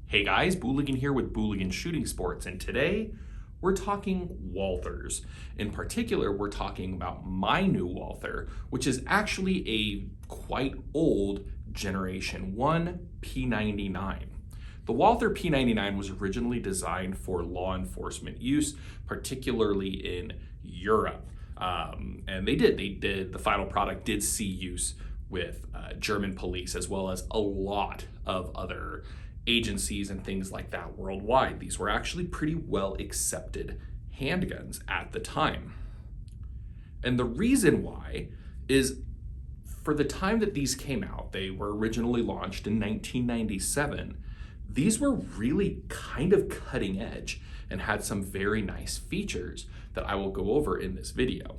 Hey guys, Booligan here with Booligan Shooting Sports, and today we're talking Walthers. In particular, we're talking about my new Walther, which is actually a quite old Generation 1 P99. The Walther P99 was originally designed for law enforcement use, particularly in Europe. And the final product did see use with German police, as well as a lot of other agencies and things like that worldwide. These were actually pretty well accepted handguns at the time. And the reason why is, for the time that these came out, they were originally launched in 1997, these were really kind of cutting edge and had some very nice features that I will go over in this video.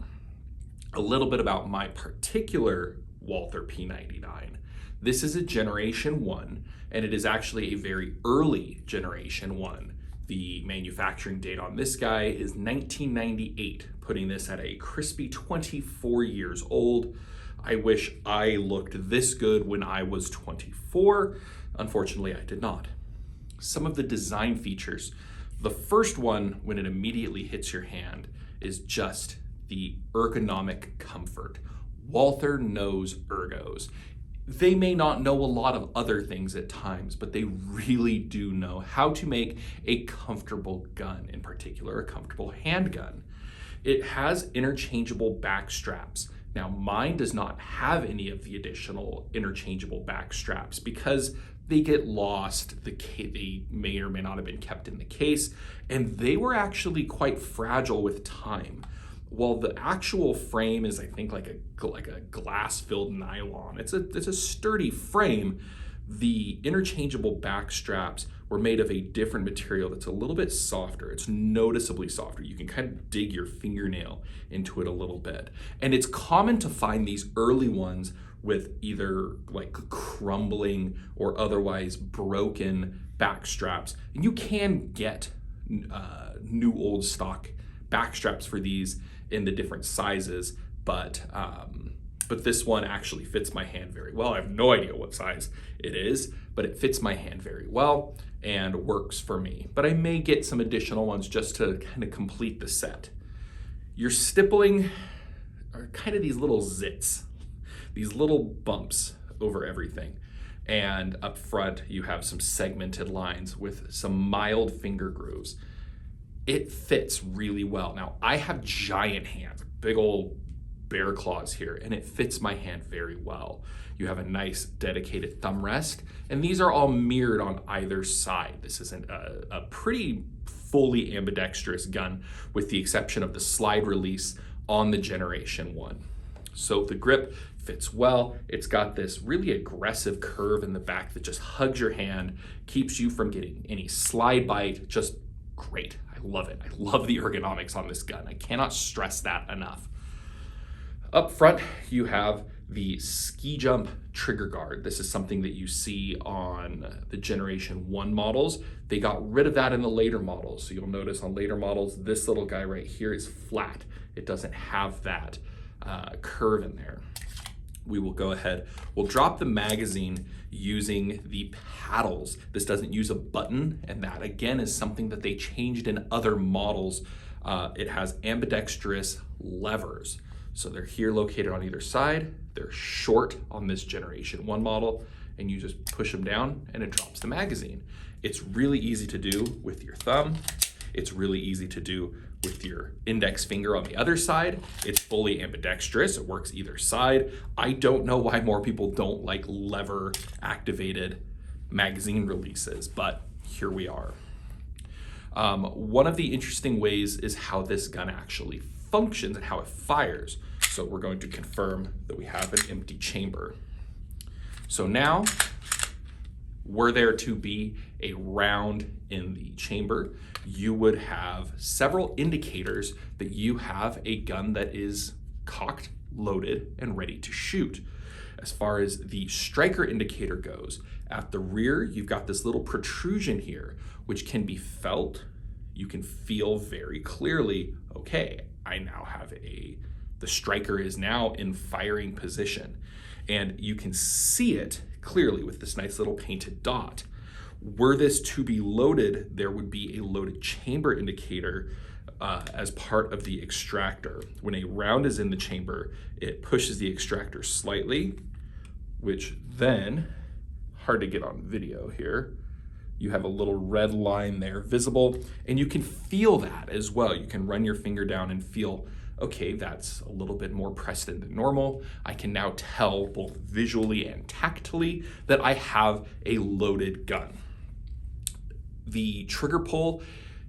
A little bit about my particular Walther P99. This is a Generation 1, and it is actually a very early Generation 1. The manufacturing date on this guy is 1998, putting this at a crispy 24 years old. I wish I looked this good when I was 24. Unfortunately, I did not. Some of the design features. The first one, when it immediately hits your hand, is just the ergonomic comfort. Walther knows ergos. They may not know a lot of other things at times, but they really do know how to make a comfortable gun, in particular a comfortable handgun. It has interchangeable back straps. Now, mine does not have any of the additional interchangeable back straps because they get lost. They may or may not have been kept in the case, and they were actually quite fragile with time. While the actual frame is, I think, like a glass-filled nylon. It's a sturdy frame. The interchangeable back straps were made of a different material that's a little bit softer. It's noticeably softer. You can kind of dig your fingernail into it a little bit. And it's common to find these early ones with either like crumbling or otherwise broken back straps. And you can get new old stock back straps for these in the different sizes, but this one actually fits my hand very well. I have no idea what size it is, but it fits my hand very well and works for me. But I may get some additional ones just to kind of complete the set. Your stippling are kind of these little zits, these little bumps over everything. And up front, you have some segmented lines with some mild finger grooves. It fits really well. Now, I have giant hands, big old bear claws here, and it fits my hand very well. You have a nice dedicated thumb rest, and these are all mirrored on either side. This is a pretty fully ambidextrous gun, with the exception of the slide release on the Generation 1. So the grip fits well. It's got this really aggressive curve in the back that just hugs your hand, keeps you from getting any slide bite. Just great. I love it. I love the ergonomics on this gun. I cannot stress that enough. Up front, you have the ski jump trigger guard. This is something that you see on the Generation 1 models. They got rid of that in the later models. So you'll notice on later models, this little guy right here is flat. It doesn't have that curve in there. We will go ahead, we'll drop the magazine using the paddles. This doesn't use a button, and that again is something that they changed in other models. It has ambidextrous levers. So they're here located on either side. They're short on this Generation 1 model, and you just push them down and it drops the magazine. It's really easy to do with your thumb. It's really easy to do with your index finger on the other side. It's fully ambidextrous. It works either side. I don't know why more people don't like lever activated magazine releases, but here we are. One of the interesting ways is how this gun actually functions and how it fires. So we're going to confirm that we have an empty chamber. So now, were there to be a round in the chamber, you would have several indicators that you have a gun that is cocked, loaded, and ready to shoot. As far as the striker indicator goes, at the rear, you've got this little protrusion here, which can be felt. You can feel very clearly, okay, I now have the striker is now in firing position. And you can see it clearly with this nice little painted dot. Were this to be loaded, there would be a loaded chamber indicator as part of the extractor. When a round is in the chamber, it pushes the extractor slightly, which then, hard to get on video here, you have a little red line there visible, and you can feel that as well. You can run your finger down and feel, okay, that's a little bit more pressed in than normal. I can now tell both visually and tactily that I have a loaded gun. The trigger pull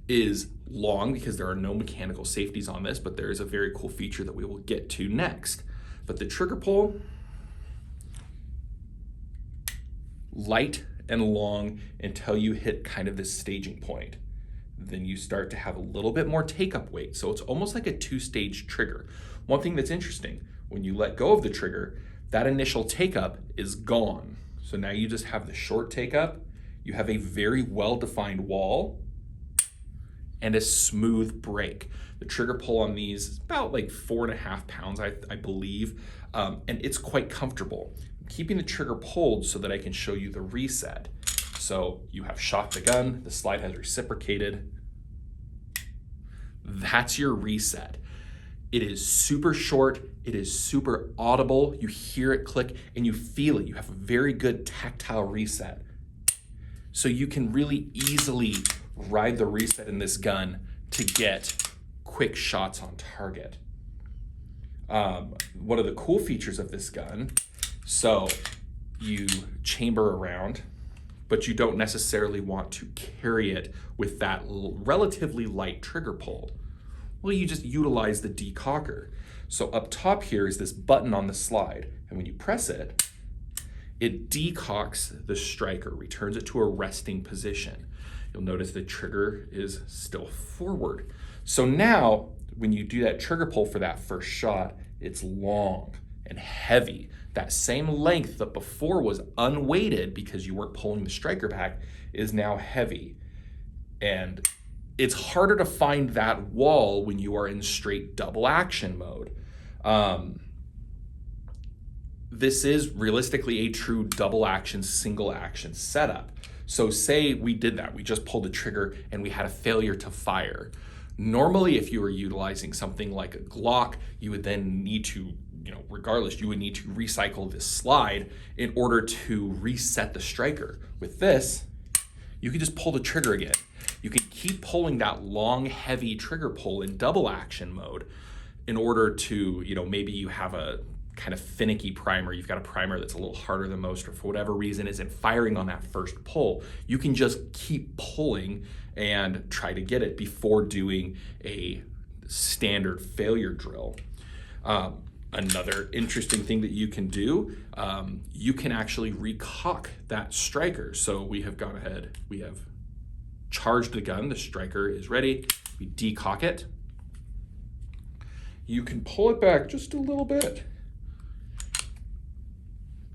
is long because there are no mechanical safeties on this, but there is a very cool feature that we will get to next. But the trigger pull, light and long until you hit kind of this staging point. Then you start to have a little bit more take-up weight. So it's almost like a two-stage trigger. One thing that's interesting, when you let go of the trigger, that initial take-up is gone. So now you just have the short take-up, you have a very well-defined wall, and a smooth break. The trigger pull on these is about like 4.5 pounds, I believe, and it's quite comfortable. I'm keeping the trigger pulled so that I can show you the reset. So you have shot the gun, the slide has reciprocated. That's your reset. It is super short, it is super audible, you hear it click and you feel it. You have a very good tactile reset. So you can really easily ride the reset in this gun to get quick shots on target. One of the cool features of this gun, so you chamber around, but you don't necessarily want to carry it with that relatively light trigger pull. Well, you just utilize the decocker. So up top here is this button on the slide, and when you press it, it decocks the striker, returns it to a resting position. You'll notice the trigger is still forward. So now, when you do that trigger pull for that first shot, it's long and heavy. That same length that before was unweighted because you weren't pulling the striker back is now heavy. And it's harder to find that wall when you are in straight double action mode. This is realistically a true double action, single action setup. So say we did that, we just pulled the trigger and we had a failure to fire. Normally, if you were utilizing something like a Glock, you would then need to, regardless, you would need to recycle this slide in order to reset the striker. With this, you can just pull the trigger again. You can keep pulling that long, heavy trigger pull in double action mode in order to, maybe you have a kind of finicky primer, you've got a primer that's a little harder than most, or for whatever reason isn't firing on that first pull. You can just keep pulling and try to get it before doing a standard failure drill. Another interesting thing that you can do, you can actually recock that striker. So we have gone ahead, we have charged the gun, the striker is ready, we decock it. You can pull it back just a little bit.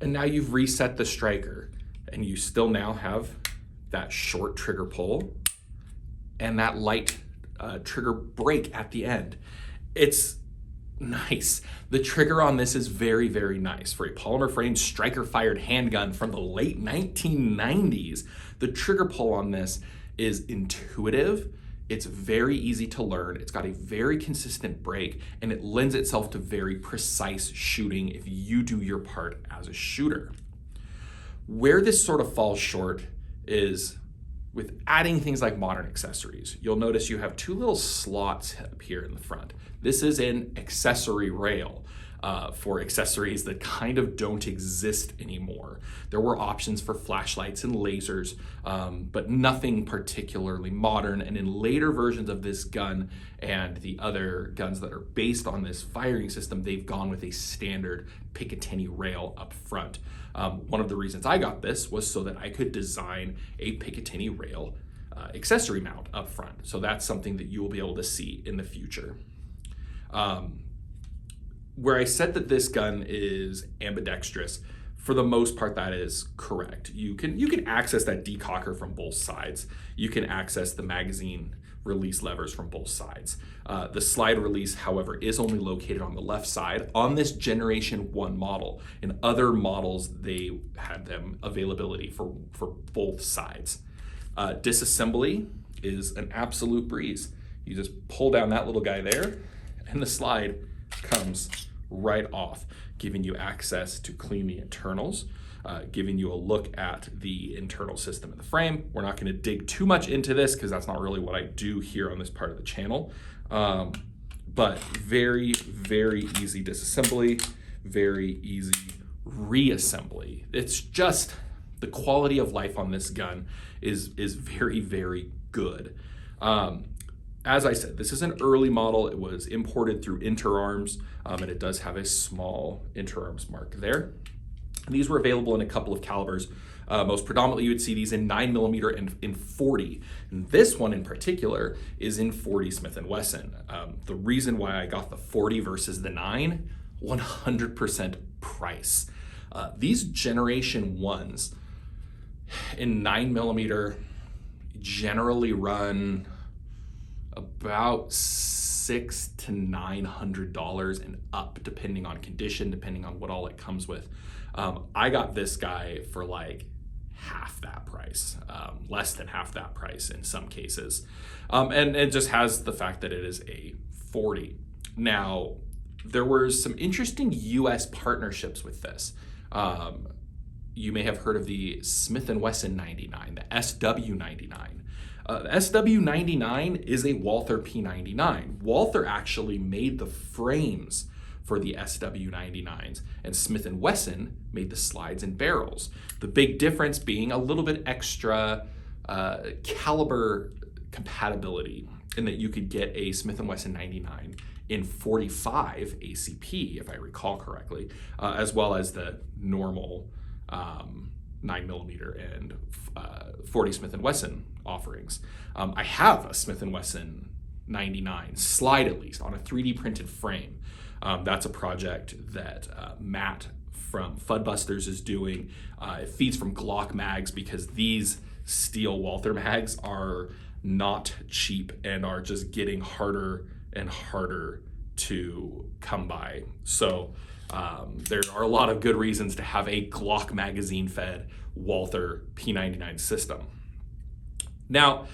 And now you've reset the striker, and you still now have that short trigger pull and that light trigger break at the end. It's nice. The trigger on this is very, very nice. For a polymer frame striker fired handgun from the late 1990s, the trigger pull on this is intuitive. It's very easy to learn. It's got a very consistent break, and it lends itself to very precise shooting if you do your part as a shooter. Where this sort of falls short is with adding things like modern accessories. You'll notice you have two little slots up here in the front. This is an accessory rail for accessories that kind of don't exist anymore. There were options for flashlights and lasers, but nothing particularly modern. And in later versions of this gun and the other guns that are based on this firing system, they've gone with a standard Picatinny rail up front. One of the reasons I got this was so that I could design a Picatinny rail accessory mount up front. So that's something that you will be able to see in the future. Where I said that this gun is ambidextrous, for the most part that is correct. You can access that decocker from both sides. You can access the magazine release levers from both sides. The slide release, however, is only located on the left side on this Generation 1 model. In other models, they had them availability for both sides. Disassembly is an absolute breeze. You just pull down that little guy there, and the slide comes right off, giving you access to clean the internals, giving you a look at the internal system of the frame. We're not going to dig too much into this because that's not really what I do here on this part of the channel. But very, very easy disassembly, very easy reassembly. It's just the quality of life on this gun is very, very good. As I said, this is an early model. It was imported through Interarms, and it does have a small Interarms mark there. And these were available in a couple of calibers. Most predominantly, you would see these in 9mm and in 40. And this one in particular is in 40 Smith & Wesson. The reason why I got the 40 versus the 9, 100% price. These generation 1s in 9mm generally run about $600 to $900 and up, depending on condition, depending on what all it comes with. I got this guy for like half that price, less than half that price in some cases. And it just has the fact that it is a 40. Now, there were some interesting US partnerships with this. You may have heard of the Smith & Wesson 99, the SW99. The SW99 is a Walther P99. Walther actually made the frames for the SW99s, and Smith & Wesson made the slides and barrels. The big difference being a little bit extra caliber compatibility, in that you could get a Smith & Wesson 99 in 45 ACP, if I recall correctly, as well as the normal 9mm and 40 Smith & Wesson offerings. I have a Smith & Wesson 99 slide, at least on a 3D printed frame. That's a project that Matt from Fudbusters is doing. It feeds from Glock mags because these steel Walther mags are not cheap and are just getting harder and harder to come by. So there are a lot of good reasons to have a Glock magazine fed Walther P99 system. Now,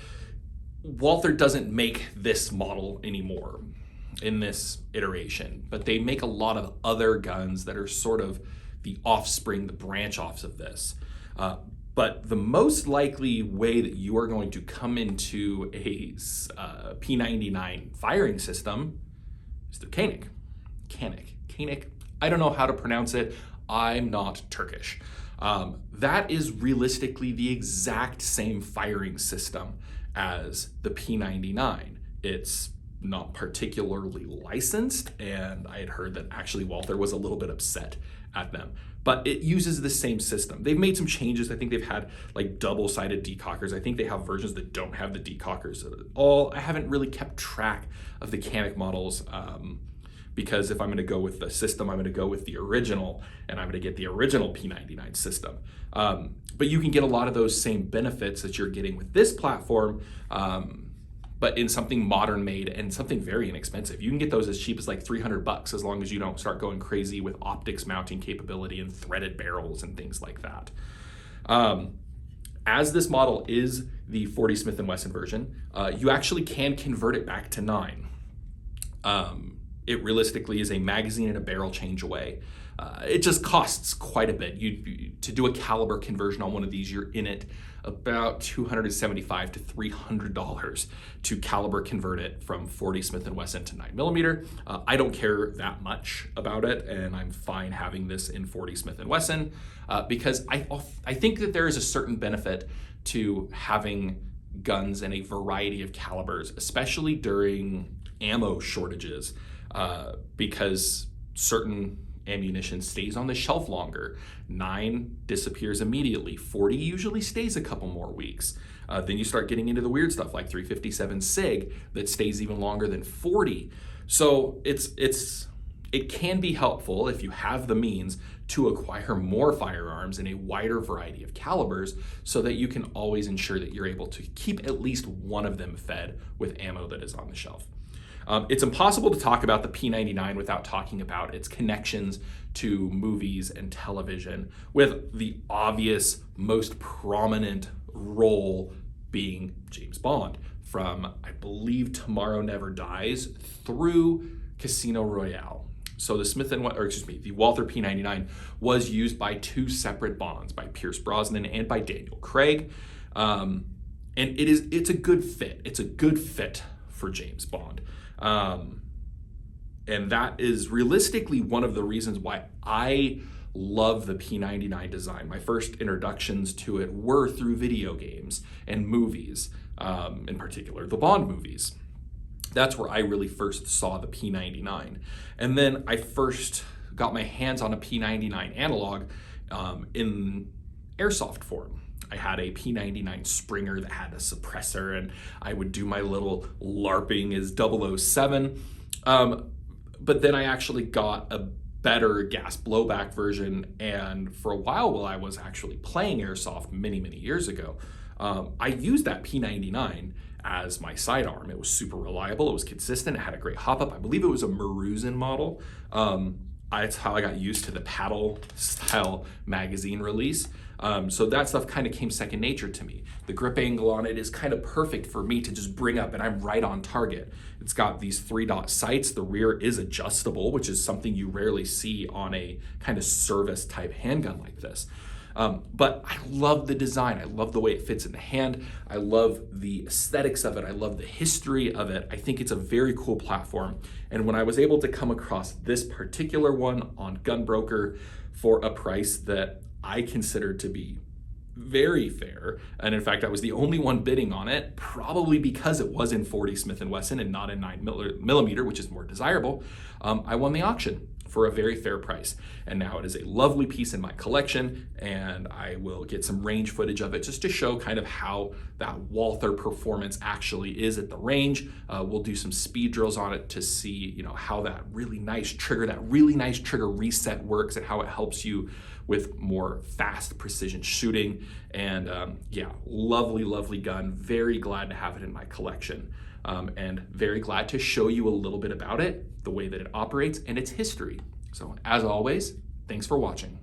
Walther doesn't make this model anymore in this iteration, but they make a lot of other guns that are sort of the offspring, the branch offs of this. But the most likely way that you are going to come into a P99 firing system is through Canik. I don't know how to pronounce it. I'm not Turkish. That is realistically the exact same firing system as the P99. It's not particularly licensed, and I had heard that actually Walther was a little bit upset at them. But it uses the same system. They've made some changes. I think they've had like double-sided decockers. I think they have versions that don't have the decockers at all. I haven't really kept track of the Canik models because if I'm gonna go with the system, I'm gonna go with the original, and I'm gonna get the original P99 system. But you can get a lot of those same benefits that you're getting with this platform, but in something modern made and something very inexpensive. You can get those as cheap as like $300 as long as you don't start going crazy with optics mounting capability and threaded barrels and things like that. As this model is the 40 Smith & Wesson version, you actually can convert it back to 9. It realistically is a magazine and a barrel change away. It just costs quite a bit. To do a caliber conversion on one of these, you're in it about $275 to $300 to caliber convert it from 40 Smith & Wesson to 9mm. I don't care that much about it, and I'm fine having this in 40 Smith & Wesson because I think that there is a certain benefit to having guns in a variety of calibers, especially during ammo shortages, because certain ammunition stays on the shelf longer. 9 disappears immediately. 40 usually stays a couple more weeks. Then you start getting into the weird stuff like 357 SIG that stays even longer than 40. So it can be helpful if you have the means to acquire more firearms in a wider variety of calibers so that you can always ensure that you're able to keep at least one of them fed with ammo that is on the shelf. It's impossible to talk about the P99 without talking about its connections to movies and television, with the obvious, most prominent role being James Bond, from, I believe, Tomorrow Never Dies through Casino Royale. So the Walther P99 was used by two separate Bonds, by Pierce Brosnan and by Daniel Craig. And it's a good fit. It's a good fit for James Bond. And that is realistically one of the reasons why I love the P99 design. My first introductions to it were through video games and movies, in particular, the Bond movies. That's where I really first saw the P99. And then I first got my hands on a P99 analog in airsoft form. I had a P99 Springer that had a suppressor, and I would do my little LARPing as 007. But then I actually got a better gas blowback version, and for a while I was actually playing airsoft many years ago, I used that P99 as my sidearm. It was super reliable, it was consistent, it had a great hop-up. I believe it was a Maruzen model. That's how I got used to the paddle style magazine release. So that stuff kind of came second nature to me. The grip angle on it is kind of perfect for me to just bring up, and I'm right on target. It's got these 3-dot sights. The rear is adjustable, which is something you rarely see on a kind of service type handgun like this. But I love the design. I love the way it fits in the hand. I love the aesthetics of it. I love the history of it. I think it's a very cool platform. And when I was able to come across this particular one on Gunbroker for a price that I considered to be very fair, and in fact I was the only one bidding on it, probably because it was in 40 Smith & Wesson and not in 9mm, which is more desirable, I won the auction for a very fair price. And now it is a lovely piece in my collection, and I will get some range footage of it just to show kind of how that Walther performance actually is at the range. We'll do some speed drills on it to see, how that really nice trigger reset works and how it helps you with more fast precision shooting. And yeah, lovely gun. Very glad to have it in my collection. And very glad to show you a little bit about it, the way that it operates, and its history. So as always, thanks for watching.